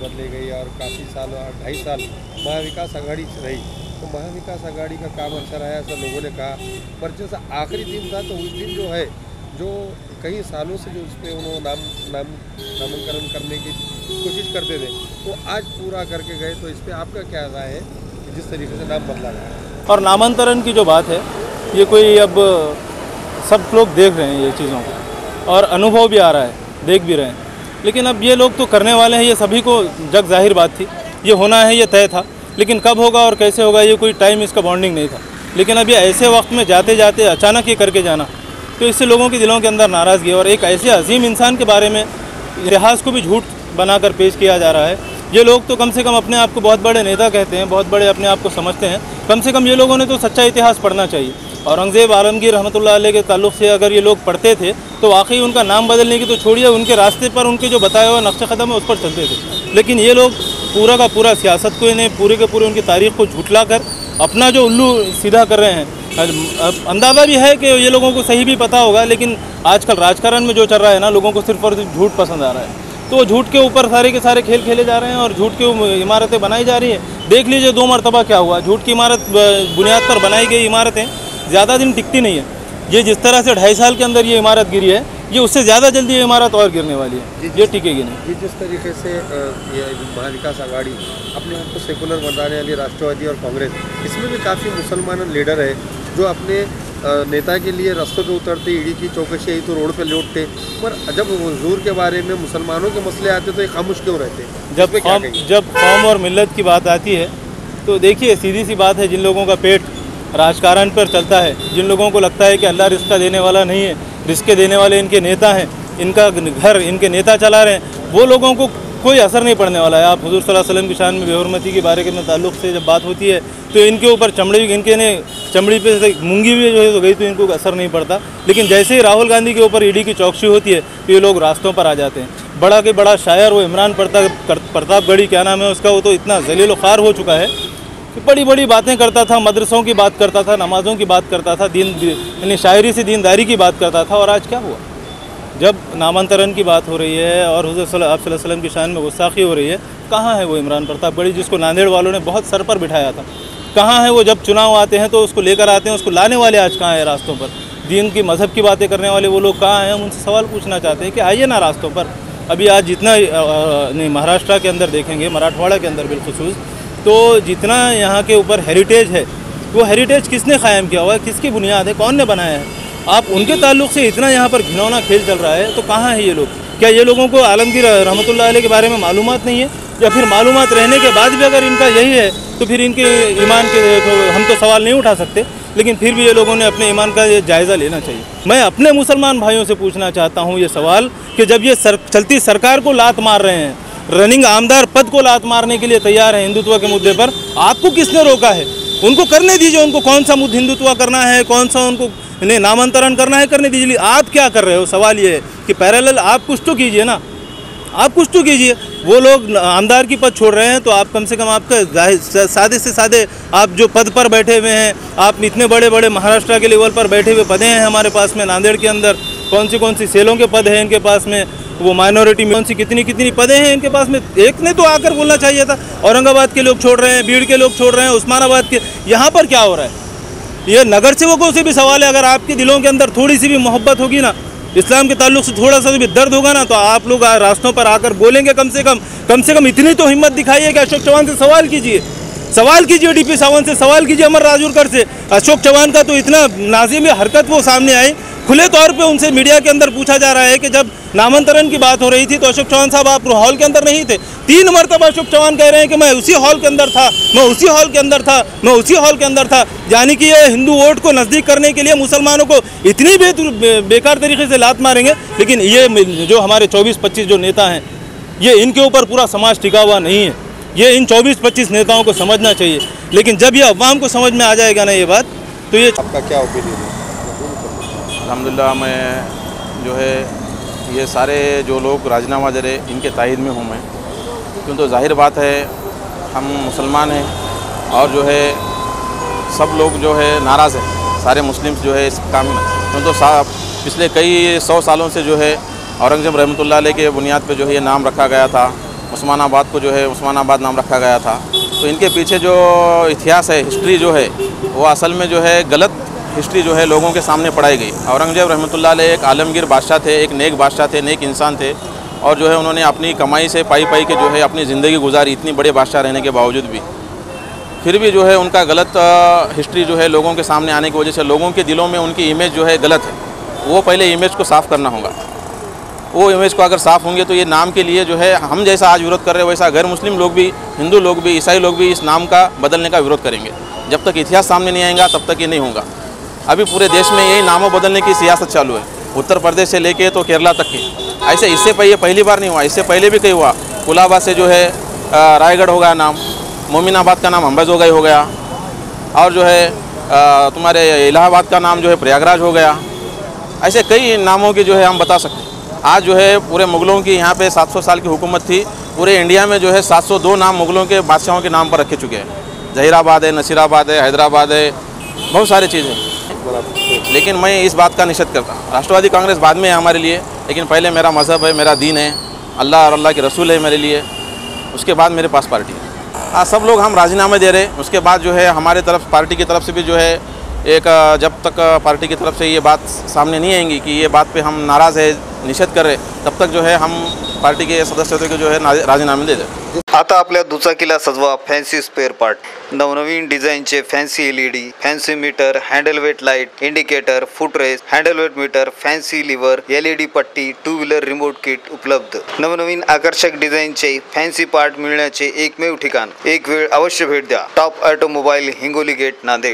बदले गई और काफ़ी साल 2.5 साल महाविकास आघाड़ी रही, तो महाविकास आघाड़ी का काम अच्छा रहा ऐसा लोगों ने कहा। पर जैसा आखिरी दिन था तो उस दिन जो है जो कई सालों से जो उस पर उन्होंने नामांकन करने की कोशिश करते थे तो आज पूरा करके गए, तो इस पर आपका क्या राय है कि जिस तरीके से नाम बदला गया? और नामांतरण की जो बात है ये कोई अब सब लोग देख रहे हैं ये चीज़ों को और अनुभव भी आ रहा है, देख भी रहे हैं, लेकिन अब ये लोग तो करने वाले हैं, ये सभी को जग जाहिर बात थी, ये होना है, ये तय था, लेकिन कब होगा और कैसे होगा ये कोई टाइम इसका बॉन्डिंग नहीं था। लेकिन अब ये ऐसे वक्त में जाते जाते अचानक ये करके जाना, तो इससे लोगों के दिलों के अंदर नाराज़गी और एक ऐसे अजीम इंसान के बारे में इतिहास को भी झूठ बनाकर पेश किया जा रहा है। ये लोग तो कम से कम अपने आप को बहुत बड़े नेता कहते हैं, बहुत बड़े अपने आप को समझते हैं, कम से कम ये लोगों ने तो सच्चा इतिहास पढ़ना चाहिए। औरंगज़ेब आलमगीर रहमतुल्लाह अलैह के ताल्लुक़ से अगर ये लोग पढ़ते थे तो वाकई उनका नाम बदलने की तो छोड़िए, उनके रास्ते पर उनके जो बताया हुआ नक्शे कदम है उस पर चलते थे। लेकिन ये लोग पूरा का पूरा सियासत को इन्हें पूरे के पूरे उनकी तारीख़ को झुठला कर अपना जो उल्लू सीधा कर रहे हैं। अब अंदाज़ा भी है कि ये लोगों को सही भी पता होगा, लेकिन आजकल राजकारण में जो चल रहा है ना, लोगों को सिर्फ और सिर्फ झूठ पसंद आ रहा है, तो झूठ के ऊपर सारे के सारे खेल खेले जा रहे हैं और झूठ की इमारतें बनाई जा रही है। देख लीजिए 2 मरतबा क्या हुआ, झूठ की इमारत बुनियाद पर बनाई गई इमारतें ज़्यादा दिन टिकती नहीं है। ये जिस तरह से 2.5 साल के अंदर ये इमारत गिरी है, ये उससे ज़्यादा जल्दी ये इमारत और गिरने वाली है, ये टिकेगी नहीं। ये जिस तरीके से ये महाविकास आघाड़ी अपने आप को सेकुलर बनाने वाली राष्ट्रवादी और कांग्रेस, इसमें भी काफ़ी मुसलमान लीडर है जो अपने नेता के लिए रास्तों पे उतरते, ईडी की चौकसी आई तो रोड पे लौटते, पर जब हुजूर के बारे में मुसलमानों के मसले आते तो ये खामोश क्यों रहते? जब कौम और मिल्लत की बात आती है तो देखिए सीधी सी बात है, जिन लोगों का पेट राजकारण पर चलता है, जिन लोगों को लगता है कि अल्लाह रिस्क देने वाला नहीं है, रिस्क देने वाले इनके नेता हैं, इनका घर इनके नेता चला रहे हैं, वो लोगों को कोई असर नहीं पड़ने वाला है। आप हुजूर सल्लल्लाहु अलैहि वसल्लम की शान में बेहुरमती के बारे में ताल्लुक़ से जब बात होती है तो इनके ऊपर चमड़ी पे से मूंगी भी जो है तो गई तो इनको असर नहीं पड़ता। लेकिन जैसे ही राहुल गांधी के ऊपर ईडी की चौकसी होती है तो ये लोग रास्तों पर आ जाते हैं। बड़ा के बड़ा शायर वो इमरान प्रतापगढ़ी क्या नाम है उसका, वो तो इतना ज़लील ख़ार हो चुका है कि बड़ी बड़ी बातें करता था, मदरसों की बात करता था, नमाज़ों की बात करता था, यानी शायरी से दीनदारी की बात करता था। और आज क्या हुआ, जब नामांतरण की बात हो रही है और हुज़ूर सल्लल्लाहु अलैहि वसल्लम की शान में गुस्ताखी हो रही है, कहाँ है वो इमरान प्रतापगढ़ी जिसको नांदेड़ वालों ने बहुत सर पर बिठाया था? कहाँ है वो? जब चुनाव आते हैं तो उसको लेकर आते हैं, उसको लाने वाले आज कहाँ हैं रास्तों पर? दीन की मज़हब की बातें करने वाले वो लोग कहाँ हैं? हम उनसे सवाल पूछना चाहते हैं कि आइए ना रास्तों पर। अभी आज जितना नहीं महाराष्ट्र के अंदर देखेंगे, मराठवाड़ा के अंदर बिलखुसूस, तो जितना यहाँ के ऊपर हेरिटेज है, वो हेरिटेज किसने क़ायम किया हुआ है, किसकी बुनियाद है, कौन ने बनाया है? आप उनके ताल्लुक़ से इतना यहाँ पर घिनौना खेल चल रहा है, तो कहाँ है ये लोग? क्या ये लोगों को आलमगीर रहमतुल्लाह अलैह के बारे में मालूमात नहीं है? या फिर मालूमात रहने के बाद भी अगर इनका यही है तो फिर इनके ईमान के हम तो सवाल नहीं उठा सकते, लेकिन फिर भी ये लोगों ने अपने ईमान का ये जायज़ा लेना चाहिए। मैं अपने मुसलमान भाइयों से पूछना चाहता हूँ ये सवाल कि जब ये चलती सरकार को लात मार रहे हैं, रनिंग आमदार पद को लात मारने के लिए तैयार है हिंदुत्व के मुद्दे पर, आपको किसने रोका है? उनको करने दीजिए, उनको कौन सा मुद्दा हिंदुत्व करना है, कौन सा उनको नामांतरण करना है, करने दीजिए। आप क्या कर रहे हो? सवाल ये है कि पैरेलल आप कुछ तो कीजिए ना, आप कुछ तो कीजिए। वो लोग आमदार की पद छोड़ रहे हैं तो आप कम से कम आपका सादे से सादे आप जो पद पर बैठे हुए हैं, आप इतने बड़े बड़े महाराष्ट्र के लेवल पर बैठे हुए पदें हैं हमारे पास में, नांदेड़ के अंदर कौन सी सेलों के पद हैं इनके पास में, वो माइनॉरिटी में कितनी पदें हैं इनके पास में। एक ने तो आकर बोलना चाहिए था। औरंगाबाद के लोग छोड़ रहे हैं, बीड़ के लोग छोड़ रहे हैं, उस्मानाबाद के, यहाँ पर क्या हो रहा है? ये नगर सेवकों से भी सवाल है, अगर आपके दिलों के अंदर थोड़ी सी भी मोहब्बत होगी ना, इस्लाम के ताल्लुक से थोड़ा सा भी दर्द होगा ना, तो आप लोग रास्तों पर आकर बोलेंगे। कम से कम इतनी तो हिम्मत दिखाइए कि अशोक चौहान से सवाल कीजिए, डीपी सावंत से सवाल कीजिए, अमर राजूरकर से। अशोक चौहान का तो इतना नाज़िम हरकत वो सामने आई, खुले तौर पे उनसे मीडिया के अंदर पूछा जा रहा है कि जब नामांतरण की बात हो रही थी तो अशोक चौहान साहब आप हॉल के अंदर नहीं थे। 3 मरतबा अशोक चौहान कह रहे हैं कि मैं उसी हॉल के अंदर था, मैं उसी हॉल के अंदर था, मैं उसी हॉल के अंदर था। यानी कि ये हिंदू वोट को नज़दीक करने के लिए मुसलमानों को इतनी बेकार तरीके से लात मारेंगे। लेकिन ये जो हमारे 24-25 जो नेता हैं, ये इनके ऊपर पूरा समाज टिका हुआ नहीं है। ये इन 24-25 नेताओं को समझना चाहिए। लेकिन जब ये अवाम को समझ में आ जाएगा ना ये बात, तो ये आपका क्या ओपिनियन है? अल्हम्दुलिल्लाह मैं जो है ये सारे जो लोग राजीनामा दे रहे इनके तायद में हूँ मैं, क्यों तो जाहिर बात है हम मुसलमान हैं और जो है सब लोग जो है नाराज़ है, सारे मुस्लिम्स जो है इस काम में, क्यों तो पिछले कई 100 सालों से जो है औरंगज़ेब रहमतुल्लाह अलैह के बुनियाद पे जो है ये नाम रखा गया था उस्मानाबाद को जो है उस्मानाबाद नाम रखा गया था। तो इनके पीछे जो इतिहास है, हिस्ट्री जो है, वो असल में जो है गलत हिस्ट्री जो है लोगों के सामने पढ़ाई गई। औरंगजेब रहमतुल्लाह अलैह एक आलमगीर बादशाह थे, एक नेक बादशाह थे, नेक इंसान थे, और जो है उन्होंने अपनी कमाई से पाई के जो है अपनी ज़िंदगी गुजारी, इतनी बड़े बादशाह रहने के बावजूद भी। फिर भी जो है उनका गलत हिस्ट्री जो है लोगों के सामने आने की वजह से लोगों के दिलों में उनकी इमेज जो है गलत है। वो पहले इमेज को साफ़ करना होगा। वो इमेज को अगर साफ़ होंगे तो ये नाम के लिए जो है हम जैसा आज विरोध कर रहे हैं, वैसा गैर मुस्लिम लोग भी, हिंदू लोग भी, ईसाई लोग भी इस नाम का बदलने का विरोध करेंगे। जब तक इतिहास सामने नहीं आएगा तब तक ये नहीं होगा। अभी पूरे देश में यही नामों बदलने की सियासत चालू है, उत्तर प्रदेश से लेके तो केरला तक की। ऐसे इससे पहले पहली बार नहीं हुआ, इससे पहले भी कई हुआ। कुलाबा से जो है रायगढ़ हो गया नाम, मोमिनाबाद का नाम अंबाजोगाई हो गया, और जो है तुम्हारे इलाहाबाद का नाम जो है प्रयागराज हो गया। ऐसे कई नामों की जो है हम बता सकते हैं। आज जो है पूरे मुग़लों की यहाँ पे 700 साल की हुकूमत थी, पूरे इंडिया में जो है 702 नाम मुग़लों के बादशाहों के नाम पर रखे चुके हैं। जहीराबाद है, नसीराबाद है, हैदराबाद है, बहुत सारी चीज़ें। लेकिन मैं इस बात का निषेध करता हूँ। राष्ट्रवादी कांग्रेस बाद में है हमारे लिए, लेकिन पहले मेरा मज़हब है, मेरा दीन है, अल्लाह और अल्लाह के रसूल है मेरे लिए, उसके बाद मेरे पास पार्टी है। सब लोग हम राजीनामे दे रहे हैं, उसके बाद जो है हमारे तरफ पार्टी की तरफ से भी जो है एक, जब तक पार्टी की तरफ से ये बात सामने नहीं आएंगी कि ये बात पे हम नाराज़ है, निषेध कर रहे, तब तक जो है हम पार्टी के सदस्यत्व के जो है राजीनामे दे दें। आता आपल्या दुचाकीला सजवा फॅन्सी स्पेअर पार्ट, नवनवीन डिझाईनचे fancy LED, fancy meter, handle weight light, indicator, footrest, handle weight meter, fancy lever, LED पट्टी, 2 व्हीलर रिमोट किट उपलब्ध। नवनवीन आकर्षक डिझाईनचे फॅन्सी पार्ट मिळण्याचे एकमेव ठिकाण। एक वेळ अवश्य भेट द्या। Top automobile, Hingoli gate, Nanded.